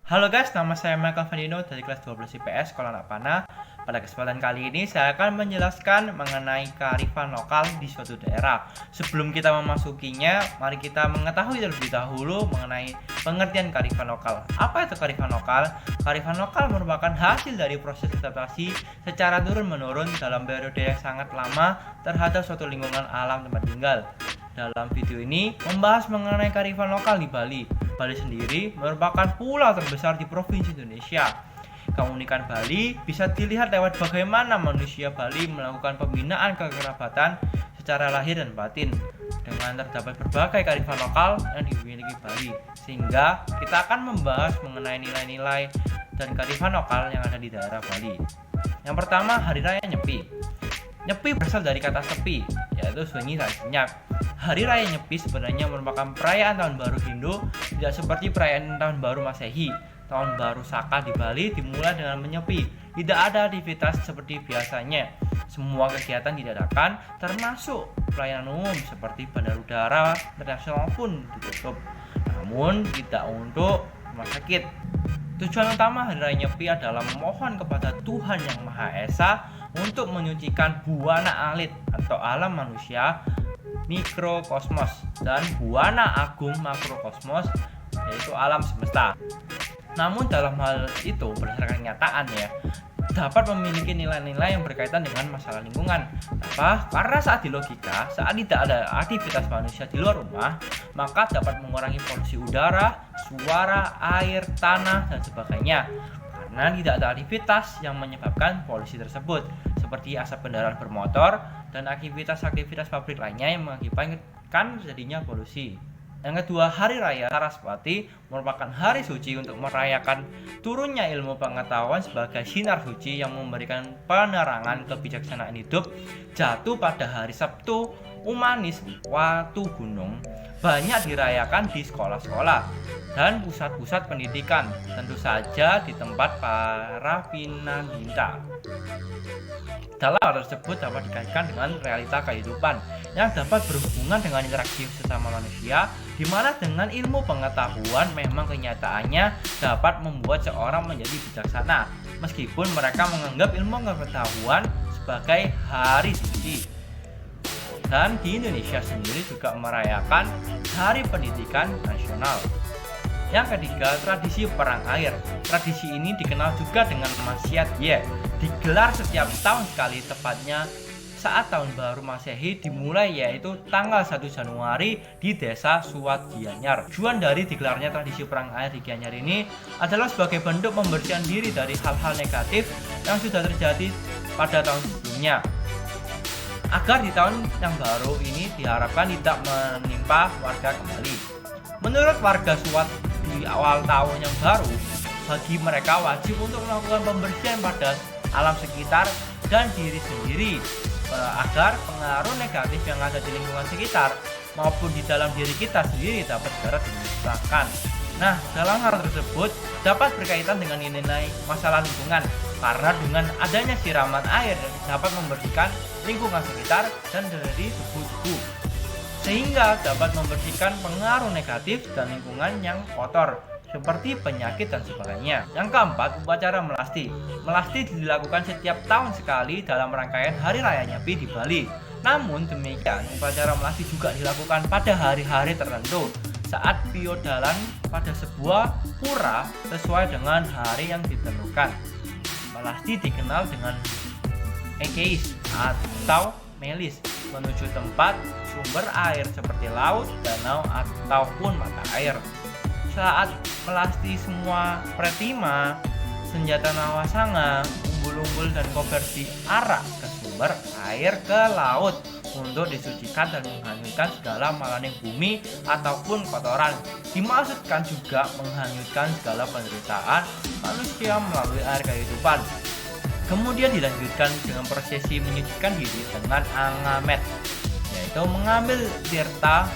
Halo guys, nama saya Michael Vandino dari kelas 12 IPS Sekolah Anak Panah. Pada kesempatan kali ini saya akan menjelaskan mengenai kearifan lokal di suatu daerah. Sebelum kita memasukinya, mari kita mengetahui terlebih dahulu mengenai pengertian kearifan lokal. Apa itu kearifan lokal? Kearifan lokal merupakan hasil dari proses adaptasi secara turun-menurun dalam periode yang sangat lama terhadap suatu lingkungan alam tempat tinggal. Dalam video ini membahas mengenai kearifan lokal di Bali. Bali sendiri merupakan pulau terbesar di provinsi Indonesia. Keunikan Bali bisa dilihat lewat bagaimana manusia Bali melakukan pembinaan kekerabatan secara lahir dan batin dengan terdapat berbagai kearifan lokal yang dimiliki Bali. Sehingga kita akan membahas mengenai nilai-nilai dan kearifan lokal yang ada di daerah Bali. Yang pertama, Hari Raya Nyepi. Nyepi berasal dari kata sepi, yaitu sunyi dan senyap. Hari Raya Nyepi sebenarnya merupakan perayaan Tahun Baru Hindu, tidak seperti perayaan Tahun Baru Masehi. Tahun Baru Saka di Bali dimulai dengan menyepi, tidak ada aktivitas seperti biasanya. Semua kegiatan diadakan, termasuk pelayanan umum seperti bandar udara internasional pun ditutup, namun tidak untuk rumah sakit. Tujuan utama Hari Raya Nyepi adalah memohon kepada Tuhan Yang Maha Esa untuk menyucikan buana alit atau alam manusia mikrokosmos dan buana agung makrokosmos, yaitu alam semesta. Namun dalam hal itu berdasarkan kenyataan dapat memiliki nilai-nilai yang berkaitan dengan masalah lingkungan. Kenapa? Karena saat di logika, saat tidak ada aktivitas manusia di luar rumah, maka dapat mengurangi polusi udara, suara, air, tanah, dan sebagainya. Karena tidak ada aktivitas yang menyebabkan polusi tersebut, seperti asap kendaraan bermotor dan aktivitas-aktivitas pabrik lainnya yang mengakibatkan terjadinya polusi. Yang kedua, Hari Raya Saraswati merupakan hari suci untuk merayakan turunnya ilmu pengetahuan sebagai sinar suci yang memberikan penerangan kebijaksanaan hidup. Jatuh pada hari Sabtu Umanis Watu Gunung, banyak dirayakan di sekolah-sekolah dan pusat-pusat pendidikan, tentu saja di tempat para pinanginta. Dalam hal tersebut dapat dikaitkan dengan realita kehidupan yang dapat berhubungan dengan interaksi sesama manusia, di mana dengan ilmu pengetahuan memang kenyataannya dapat membuat seorang menjadi bijaksana, meskipun mereka menganggap ilmu pengetahuan sebagai hari suci. Dan di Indonesia sendiri juga merayakan Hari Pendidikan Nasional. Yang ketiga, tradisi perang air. Tradisi ini dikenal juga dengan Masyad Ye, digelar setiap tahun sekali, tepatnya saat Tahun Baru Masehi dimulai, yaitu tanggal 1 Januari di desa Suat Gianyar. Tujuan dari digelarnya tradisi perang air di Gianyar ini adalah sebagai bentuk membersihkan diri dari hal-hal negatif yang sudah terjadi pada tahun sebelumnya, agar di tahun yang baru ini diharapkan tidak menimpa warga kembali. Menurut warga Suat, di awal tahun yang baru, bagi mereka wajib untuk melakukan pembersihan pada alam sekitar dan diri sendiri, agar pengaruh negatif yang ada di lingkungan sekitar maupun di dalam diri kita sendiri dapat segera dimusnahkan. Nah, dalam hal tersebut dapat berkaitan dengan nilai masalah lingkungan, karena dengan adanya siraman air dapat membersihkan lingkungan sekitar dan dari debu-debu, sehingga dapat membersihkan pengaruh negatif dan lingkungan yang kotor seperti penyakit dan sebagainya. Yang keempat, upacara melasti. Melasti dilakukan setiap tahun sekali dalam rangkaian Hari Raya Nyepi di Bali. Namun demikian, upacara melasti juga dilakukan pada hari-hari tertentu saat piodalan pada sebuah pura sesuai dengan hari yang ditentukan. Melasti dikenal dengan ekeis atau melis, menuju tempat sumber air seperti laut, danau, ataupun mata air. Saat melasti semua pretima, senjata nawasanga, umbul-umbul dan kober diarak ke sumber air ke laut untuk disucikan dan menghanyutkan segala malaning bumi ataupun kotoran. Dimaksudkan juga menghanyutkan segala penderitaan manusia melalui air kehidupan. Kemudian dilanjutkan dengan prosesi menyucikan diri dengan angamet, yaitu mengambil tirta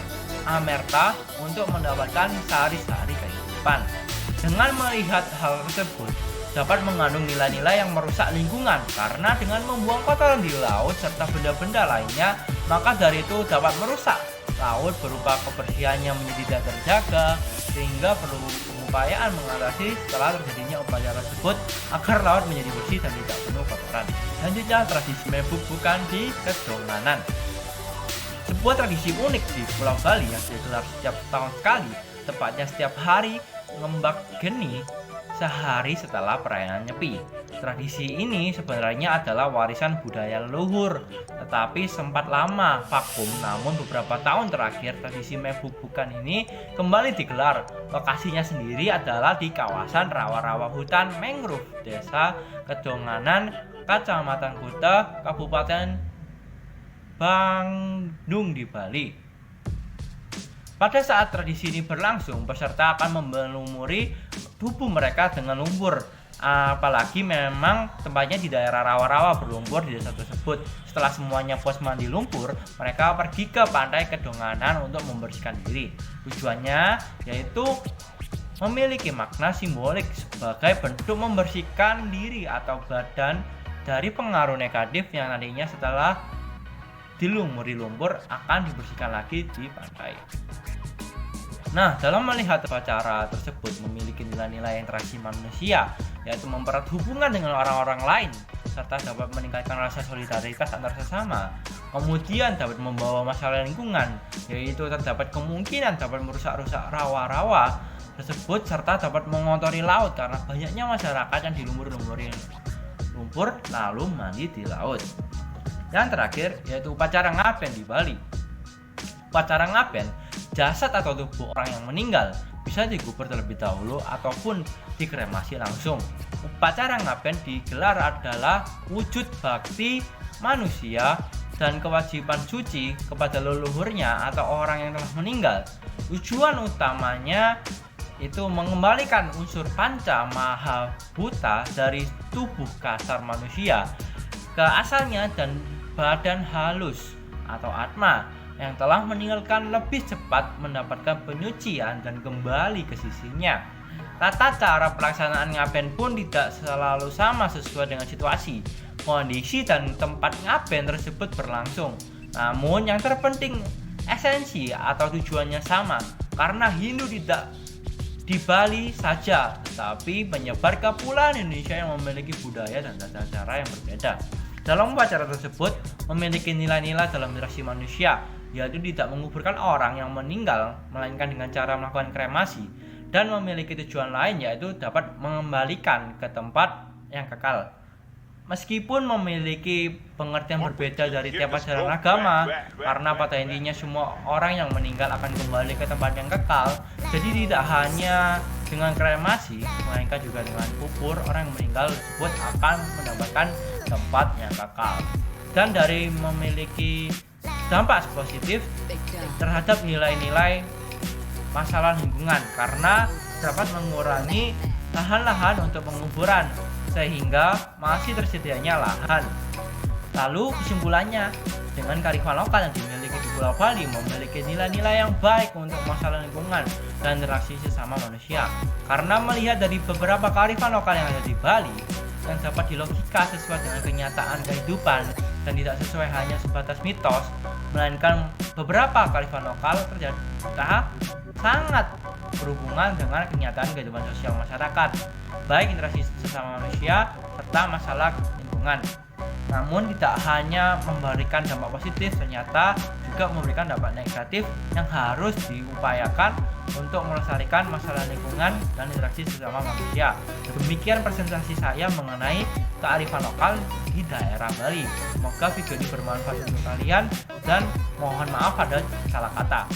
amerta untuk mendapatkan sari-sari kehidupan. Dengan melihat hal tersebut dapat mengandung nilai-nilai yang merusak lingkungan, karena dengan membuang kotoran di laut serta benda-benda lainnya, maka dari itu dapat merusak laut berupa kebersihannya menjadi tidak terjaga, sehingga perlu pengupayaan mengatasi setelah terjadinya upacara tersebut agar laut menjadi bersih dan tidak penuh kotoran. Selanjutnya, tradisi mebuk bukan di Kedonganan. Sebuah tradisi unik di Pulau Bali yang digelar setiap tahun sekali, tepatnya setiap hari ngembak geni sehari setelah perayaan Nyepi. Tradisi ini sebenarnya adalah warisan budaya leluhur, tetapi sempat lama vakum. Namun beberapa tahun terakhir tradisi mebuk-bukan ini kembali digelar. Lokasinya sendiri adalah di kawasan rawa-rawa hutan mangrove Desa Kedonganan, Kecamatan Kuta, Kabupaten Bandung di Bali. Pada saat tradisi ini berlangsung, peserta akan melumuri tubuh mereka dengan lumpur. Apalagi memang tempatnya di daerah rawa-rawa berlumpur di desa tersebut. Setelah semuanya puas mandi lumpur, mereka pergi ke pantai Kedonganan untuk membersihkan diri. Tujuannya yaitu memiliki makna simbolik sebagai bentuk membersihkan diri atau badan dari pengaruh negatif yang nantinya setelah dilumuri lumpur akan dibersihkan lagi di pantai. Nah, dalam melihat upacara tersebut memiliki nilai-nilai interaksi manusia, yaitu mempererat hubungan dengan orang-orang lain, serta dapat meningkatkan rasa solidaritas antar sesama. Kemudian dapat membawa masalah lingkungan, yaitu terdapat kemungkinan dapat merusak-rusak rawa-rawa tersebut, serta dapat mengotori laut karena banyaknya masyarakat yang dilumuri lumpur lalu mandi di laut. Yang terakhir yaitu upacara ngaben di Bali. Upacara ngaben, jasad atau tubuh orang yang meninggal bisa dikubur terlebih dahulu ataupun dikremasi langsung. Upacara ngaben digelar adalah wujud bakti manusia dan kewajiban suci kepada leluhurnya atau orang yang telah meninggal. Tujuan utamanya itu mengembalikan unsur panca maha bhuta dari tubuh kasar manusia ke asalnya dan badan halus atau atma yang telah meninggalkan lebih cepat mendapatkan penyucian dan kembali ke sisinya. Tata cara pelaksanaan ngaben pun tidak selalu sama sesuai dengan situasi, kondisi dan tempat ngaben tersebut berlangsung. Namun yang terpenting esensi atau tujuannya sama, karena Hindu tidak di Bali saja, tetapi menyebar ke Pulau Indonesia yang memiliki budaya dan tata cara yang berbeda. Dalam upacara tersebut memiliki nilai-nilai dalam interaksi manusia, yaitu tidak menguburkan orang yang meninggal, melainkan dengan cara melakukan kremasi, dan memiliki tujuan lain yaitu dapat mengembalikan ke tempat yang kekal. Meskipun memiliki pengertian berbeda dari tiap ajaran agama, karena pada intinya semua orang yang meninggal akan kembali ke tempat yang kekal, jadi tidak hanya dengan kremasi, melainkan juga dengan kubur, orang yang meninggal tersebut akan mendapatkan tempat yang kekal. Dan dari memiliki dampak positif terhadap nilai-nilai masalah lingkungan, karena dapat mengurangi lahan-lahan untuk penguburan sehingga masih tersedianya lahan. Lalu kesimpulannya, dengan kearifan lokal yang dimiliki di Pulau Bali memiliki nilai-nilai yang baik untuk masalah lingkungan dan interaksi sesama manusia. Karena melihat dari beberapa kearifan lokal yang ada di Bali yang dapat dilogika sesuai dengan kenyataan kehidupan dan tidak sesuai hanya sebatas mitos, melainkan beberapa kearifan lokal ternyata sangat berhubungan dengan kenyataan kehidupan sosial masyarakat, baik interaksi sesama manusia serta masalah lingkungan. Namun tidak hanya memberikan dampak positif, ternyata juga memberikan dampak negatif yang harus diupayakan untuk melestarikan masalah lingkungan dan interaksi sesama manusia. Demikian presentasi saya mengenai kearifan lokal di daerah Bali. Semoga video ini bermanfaat untuk kalian dan mohon maaf ada salah kata.